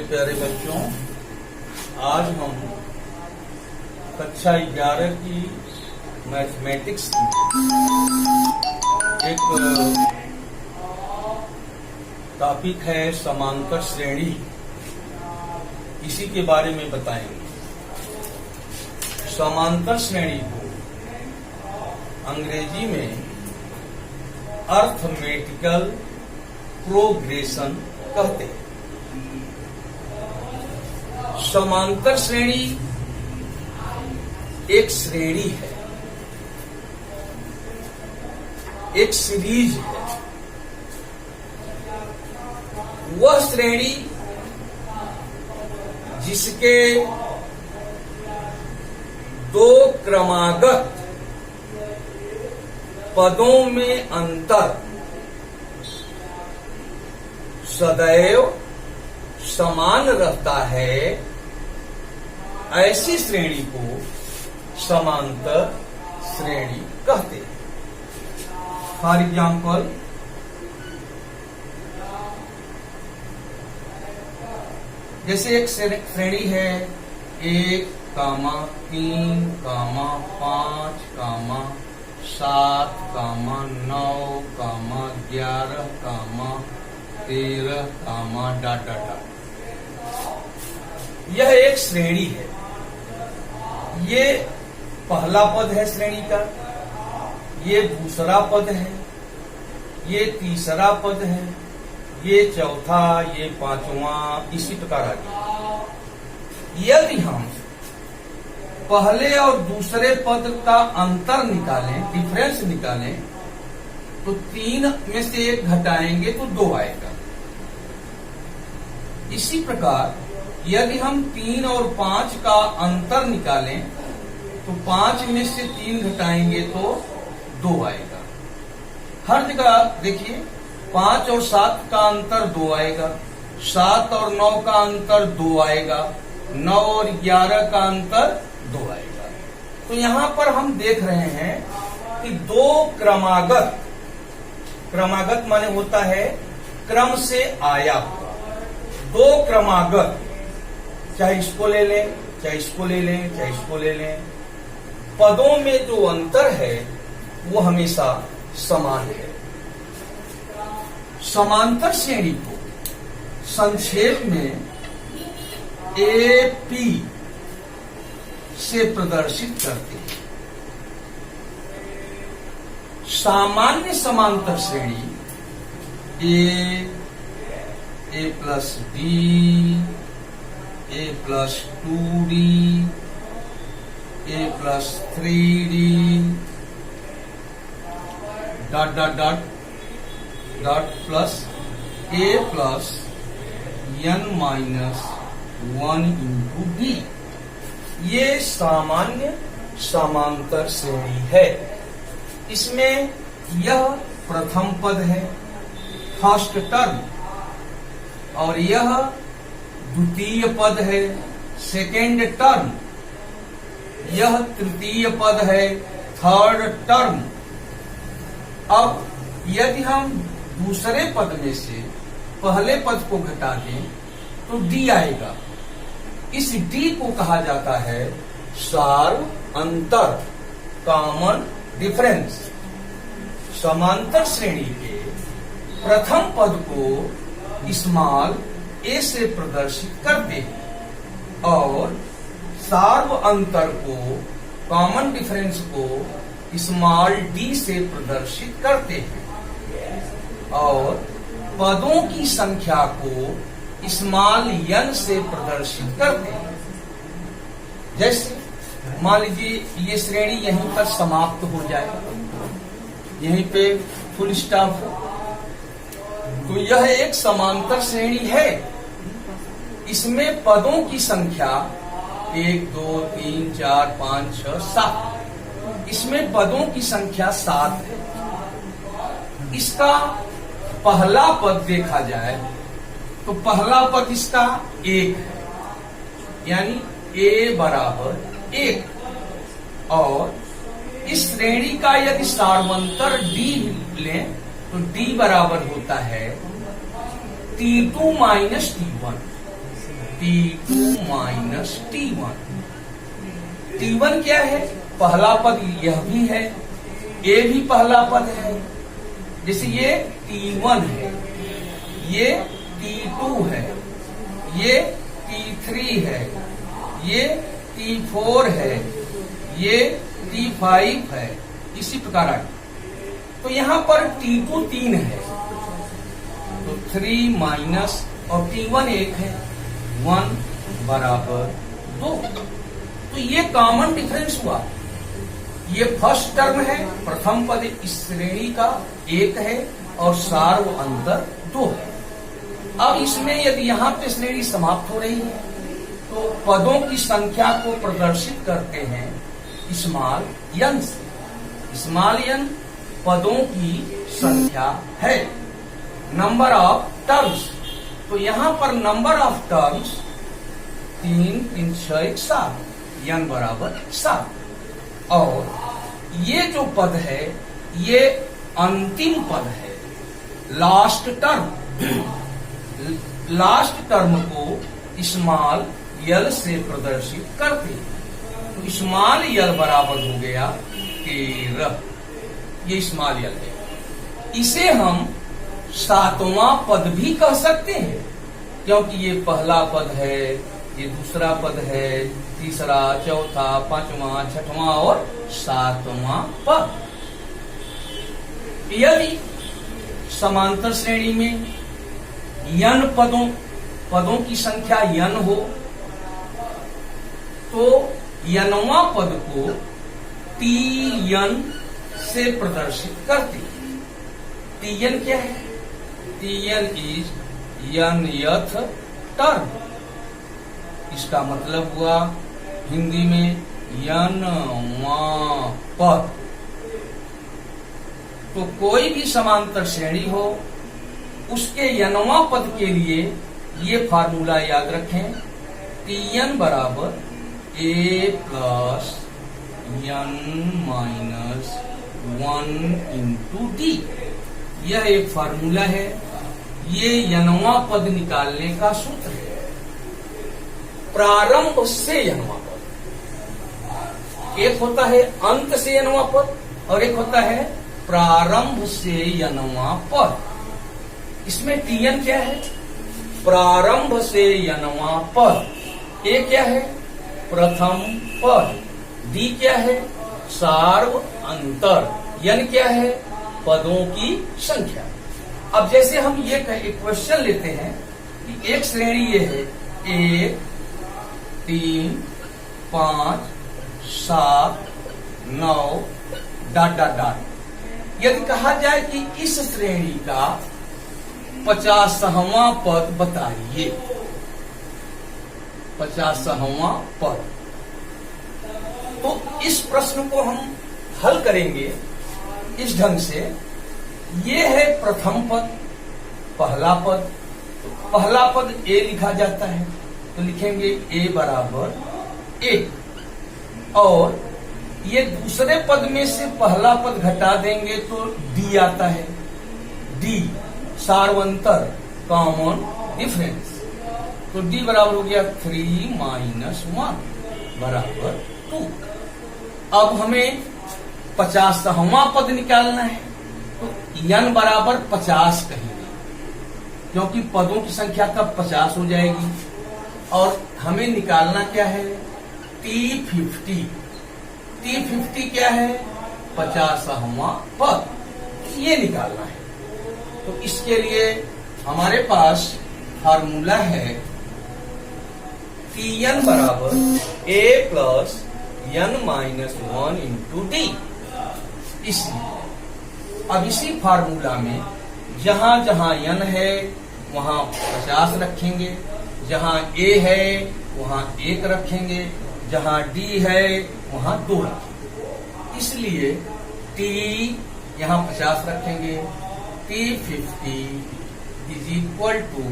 प्यारे बच्चों, आज हम कक्षा 11 की मैथमेटिक्स एक टॉपिक है समांतर श्रेणी, इसी के बारे में बताएंगे। समांतर श्रेणी को अंग्रेजी में अर्थमेटिकल प्रोग्रेशन कहते हैं। समांतर श्रेणी एक श्रेणी है, एक सीरीज है। वह श्रेणी जिसके दो क्रमागत पदों में अंतर सदैव समान रहता है, ऐसी श्रेणी को समांतर श्रेणी कहते हैं। फॉर एग्जाम्पल, जैसे एक श्रेणी है 1, 3, 5, 7, 9, 11, 13, डॉट। यह एक श्रेणी है। ये पहला पद है श्रेणी का, ये दूसरा पद है, ये तीसरा पद है, ये चौथा, ये पांचवा, इसी प्रकार आगे। यदि हम पहले और दूसरे पद का अंतर निकालें, डिफरेंस निकालें, तो 3 में से 1 घटाएंगे तो 2 आएगा। इसी प्रकार यदि हम 3 और 5 का अंतर निकालें तो 5 में से 3 घटाएंगे तो 2 आएगा। हर जगह देखिए 5 और 7 का अंतर 2 आएगा, 7 और 9 का अंतर 2 आएगा, 9 और 11 का अंतर 2 आएगा। तो यहाँ पर हम देख रहे हैं कि 2 क्रमागत माने होता है क्रम से आया हुआ। 2 क्रमागत, चाहे इसको ले लें, चाहे इसको ले लें, चाहे इसको ले लें, पदों में जो अंतर है वो हमेशा समान है। समांतर श्रेणी को संक्षेप में AP से प्रदर्शित करते हैं। सामान्य समांतर श्रेणी A plus D, A plus 2D, A plus 3D, dot plus A plus n minus 1 into D। ये सामान्य समांतर श्रेणी है। इसमें यह प्रथम पद है, फर्स्ट टर्म, और यह द्वितीय पद है, सेकेंड टर्म। यह तृतीय पद है, थर्ड टर्म। अब यदि हम दूसरे पद में से पहले पद को घटा दें तो D आएगा। इस D को कहा जाता है सार्व अंतर, कॉमन डिफरेंस। समांतर श्रेणी के प्रथम पद को स्मॉल a से प्रदर्शित करते हैं और सार्व अंतर को, कॉमन डिफरेंस को स्मॉल d से प्रदर्शित करते हैं और पदों की संख्या को स्मॉल n से प्रदर्शित करते हैं। जैसे मान लीजिए ये श्रेणी यहीं पर समाप्त हो जाए, यहीं पे फुल स्टॉप हो, तो यह एक समांतर श्रेणी है। इसमें पदों की संख्या 1, 2, 3, 4, 5, 6, 7। इसमें पदों की संख्या 7 है। इसका पहला पद देखा जाए तो पहला पद इसका 1 है, यानी A बराबर 1। और इस श्रेणी का यदि सार्वंतर D लें तो D बराबर होता है T2 minus T1। T2 minus T1। T1 क्या है? पहला पद यह भी है, ये भी पहला पद है। जैसे ये T1 है, ये T2 है, ये T3 है, ये T4 है, ये T5 है, इसी प्रकार आगे। तो यहां पर T2 3 है, तो 3 माइनस और T1 1 है, 1 बराबर 2। तो ये कॉमन डिफरेंस हुआ। ये फर्स्ट टर्म है, प्रथम पद इस श्रेणी का 1 है और सार्व अंतर 2 है। अब इसमें यदि यहाँ पे श्रेणी समाप्त हो रही है तो पदों की संख्या को प्रदर्शित करते हैं स्मॉल n से। स्मॉल n पदों की संख्या है, नंबर ऑफ टर्म्स। तो यहां पर नंबर ऑफ टर्म्स 3 3 6 7, n बराबर 7। और ये जो पद है ये अंतिम पद है, लास्ट टर्म। लास्ट टर्म को स्मॉल यल से प्रदर्शित करते हैं। तो स्मॉल यल बराबर हो गया 13। ये स्मॉल यल है। इसे हम 7वां पद भी कह सकते हैं, क्योंकि ये पहला पद है, ये दूसरा पद है, तीसरा, चौथा, 5वां, 6वां और 7वां पद। यदि समांतर श्रेणी में n पदों की संख्या n हो तो nवां पद को Tn से प्रदर्शित करते हैं। Tn क्या है? Tn is nth term. इसका मतलब हुआ हिंदी में nवां पद। तो कोई भी समांतर श्रेणी हो उसके nवां पद के लिए ये फार्मूला याद रखें, Tn बराबर a plus n minus 1 into d। यह एक फार्मूला है, ये nवां पद निकालने का सूत्र है। प्रारंभ से nवां पद, एक होता है अंत से nवां पद और एक होता है प्रारंभ से nवां पद। इसमें Tn क्या है? प्रारंभ से nवां पद। ए क्या है? प्रथम पद। डी क्या है? सार्व अंतर। n क्या है? पदों की संख्या। अब जैसे हम ये क्वेश्चन लेते हैं कि एक श्रेणी ये है 1 3 5 7 9 डॉट डॉट डॉट। यदि कहा जाए कि इस श्रेणी का 50वां पद बताइए, 50वां पद, तो इस प्रश्न को हम हल करेंगे इस ढंग से। ये है प्रथम पद, पहला पद। तो पहला पद a लिखा जाता है, तो लिखेंगे a बराबर 1। और ये दूसरे पद में से पहला पद घटा देंगे तो d आता है, d सार्वंतर, कॉमन डिफरेंस। तो d बराबर हो गया 3 माइनस 1 बराबर 2। अब हमें 50वां पद निकालना है, तो n बराबर 50 कहेंगे, क्योंकि पदों की संख्या तब 50 हो जाएगी। और हमें निकालना क्या है? T50। T50 क्या है? 50वां पद, ये निकालना है। तो इसके लिए हमारे पास फार्मूला है Tn बराबर a plus n minus 1 into D. इसलिए अब इसी फार्मूला में जहां जहां n है वहां 50 रखेंगे, जहां a है वहां 1 रखेंगे, जहां d है वहां 2 रखेंगे। इसलिए t यहां 50 रखेंगे, T50 is equal to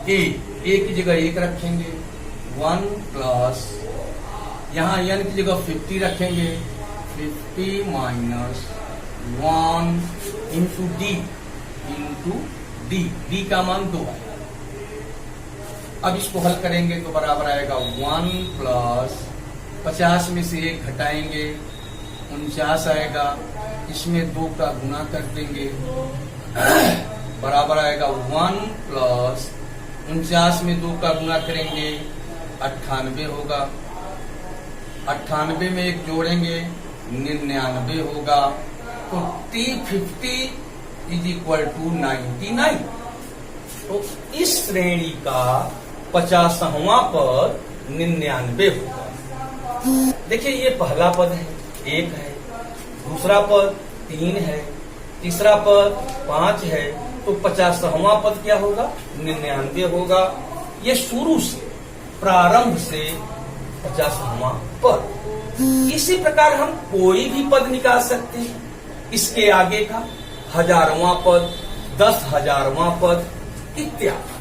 a की जगह 1 रखेंगे, 1 प्लस यहाँ n की जगह 50 रखेंगे, 50 माइनस 1 इंटू डी, d का मान 2 आएगा। अब इसको हल करेंगे तो बराबर आएगा 1 प्लस 50 में से 1 घटाएंगे 49 आएगा, इसमें 2 का गुना कर देंगे बराबर आएगा 1 प्लस 49 में 2 का गुना करेंगे 98 होगा, 98 में 1 जोड़ेंगे 99 होगा, तो T50 इज इक्वल टू 99। तो इस श्रेणी का 50वां पद 99 होगा। देखिए ये पहला पद है 1 है, दूसरा पद 3 है, तीसरा पद 5 है, तो 50वां पद क्या होगा 99 होगा। ये शुरू से प्रारंभ से 50वां पद। इसी प्रकार हम कोई भी पद निकाल सकते हैं, इसके आगे का 1000वां पद, 10,000वां पद इत्यादि।